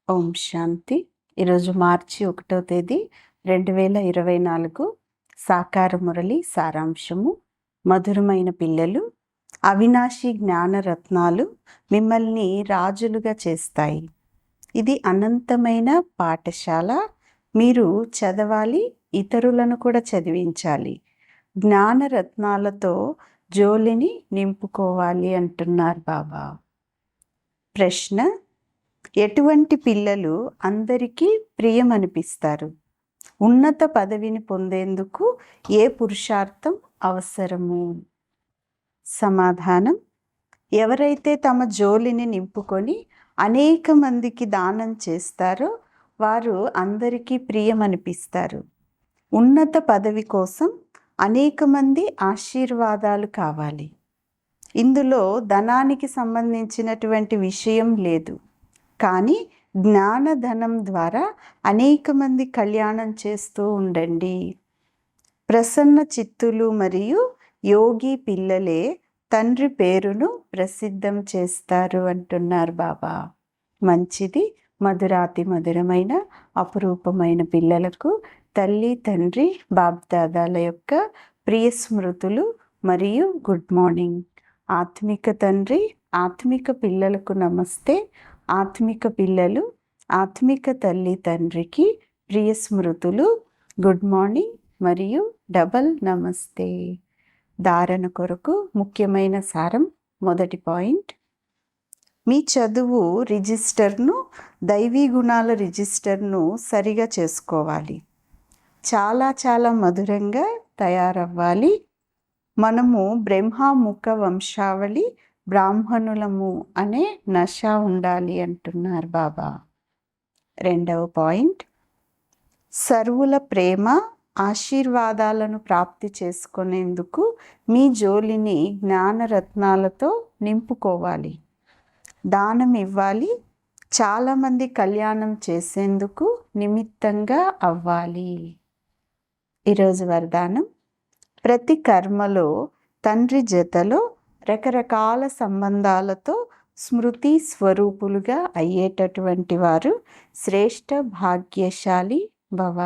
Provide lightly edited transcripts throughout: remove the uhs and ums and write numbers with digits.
ఓం శాంతి. ఈరోజు మార్చి 1వ తేదీ 2024. సాకార మురళి సారాంశము. మధురమైన పిల్లలు, అవినాశి జ్ఞానరత్నాలు మిమ్మల్ని రాజులుగా చేస్తాయి. ఇది అనంతమైన పాఠశాల. మీరు చదవాలి, ఇతరులను కూడా చదివించాలి. జ్ఞానరత్నాలతో జోలిని నింపుకోవాలి అంటున్నారు బాబా. ప్రశ్న: ఎటువంటి పిల్లలు అందరికీ ప్రియమనిపిస్తారు? ఉన్నత పదవిని పొందేందుకు ఏ పురుషార్థం అవసరము? సమాధానం: ఎవరైతే తమ జోలిని నింపుకొని అనేక మందికి దానం చేస్తారో వారు అందరికీ ప్రియమనిపిస్తారు. ఉన్నత పదవి కోసం అనేక మంది ఆశీర్వాదాలు కావాలి. ఇందులో ధనానికి సంబంధించినటువంటి విషయం లేదు, కానీ జ్ఞానధనం ద్వారా అనేక మంది కళ్యాణం చేస్తూ ఉండండి. ప్రసన్న చిత్తులు మరియు యోగి పిల్లలే తండ్రి పేరును ప్రసిద్ధం చేస్తారు అంటున్నారు బాబా. మంచిది. మధురాతి మధురమైన అపురూపమైన పిల్లలకు తల్లి తండ్రి బాబ్దాదాల యొక్క ప్రియ స్మృతులు మరియు గుడ్ మార్నింగ్. ఆత్మిక తండ్రి ఆత్మిక పిల్లలకు నమస్తే. ఆత్మిక పిల్లలు ఆత్మిక తల్లి తండ్రికి ప్రియ స్మృతులు, గుడ్ మార్నింగ్ మరియు డబల్ నమస్తే. ధారణ కొరకు ముఖ్యమైన సారం. మొదటి పాయింట్: మీ చదువు రిజిస్టర్ను, దైవీ గుణాల రిజిస్టర్ను సరిగా చేసుకోవాలి. చాలా చాలా మధురంగా తయారవ్వాలి. మనము బ్రహ్మముఖ వంశావళి బ్రాహ్మణులము అనే నష ఉండాలి అంటున్నారు బాబా. రెండవ పాయింట్: సర్వుల ప్రేమ ఆశీర్వాదాలను ప్రాప్తి చేసుకునేందుకు మీ జోలిని జ్ఞానరత్నాలతో నింపుకోవాలి. దానం ఇవ్వాలి. చాలామంది కళ్యాణం చేసేందుకు నిమిత్తంగా అవ్వాలి. ఈరోజు వరదానం: ప్రతి కర్మలో తండ్రి జతలో రకరకాల సంబంధాలతో స్మృతి స్వరూపులుగా అయ్యేటటువంటి వారు శ్రేష్ఠ భాగ్యశాలి భవ.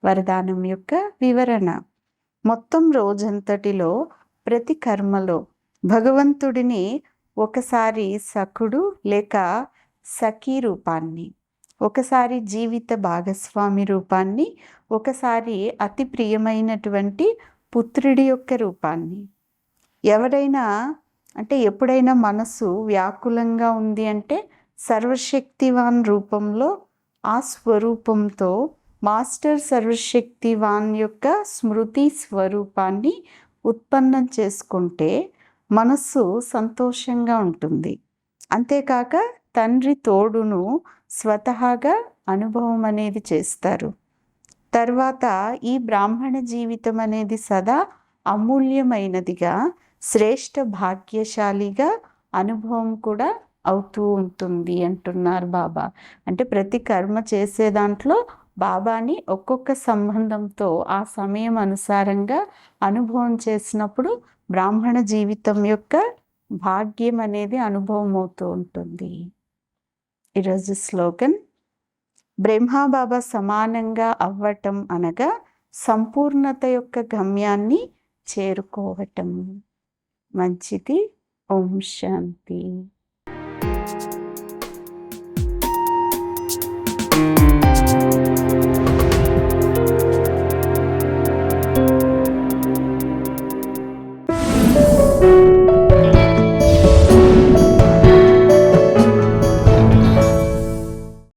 వరదానం యొక్క వివరణ. మొత్తం రోజంతటిలో ప్రతి కర్మలో భగవంతుడిని ఒకసారి సఖుడు లేక సఖీ రూపాన్ని, ఒకసారి జీవిత భాగస్వామి రూపాన్ని, ఒకసారి అతి ప్రియమైనటువంటి పుత్రుడి యొక్క రూపాన్ని, ఎవరైనా ఎప్పుడైనా మనసు వ్యాకులంగా ఉంది అంటే సర్వశక్తివాన్ రూపంలో ఆ స్వరూపంతో మాస్టర్ సర్వశక్తివాన్ యొక్క స్మృతి స్వరూపాన్ని ఉత్పన్నం చేసుకుంటే మనస్సు సంతోషంగా ఉంటుంది. అంతేకాక తండ్రి తోడును స్వతహాగా అనుభవం అనేది చేస్తారు. తర్వాత ఈ బ్రాహ్మణ జీవితం అనేది సదా అమూల్యమైనదిగా, శ్రేష్ఠ భాగ్యశాలిగా అనుభవం కూడా అవుతూ ఉంటుంది అంటున్నారు బాబా. ప్రతి కర్మ చేసే దాంట్లో బాబాని ఒక్కొక్క సంబంధంతో ఆ సమయం అనుసారంగా అనుభవం చేసినప్పుడు బ్రాహ్మణ జీవితం యొక్క భాగ్యం అనేది అనుభవం అవుతూ ఉంటుంది. ఈరోజు స్లోగన్: బ్రహ్మబాబా సమానంగా అవ్వటం అనగా సంపూర్ణత యొక్క గమ్యాన్ని చేరుకోవటం. మంచిది. ఓం శాంతి.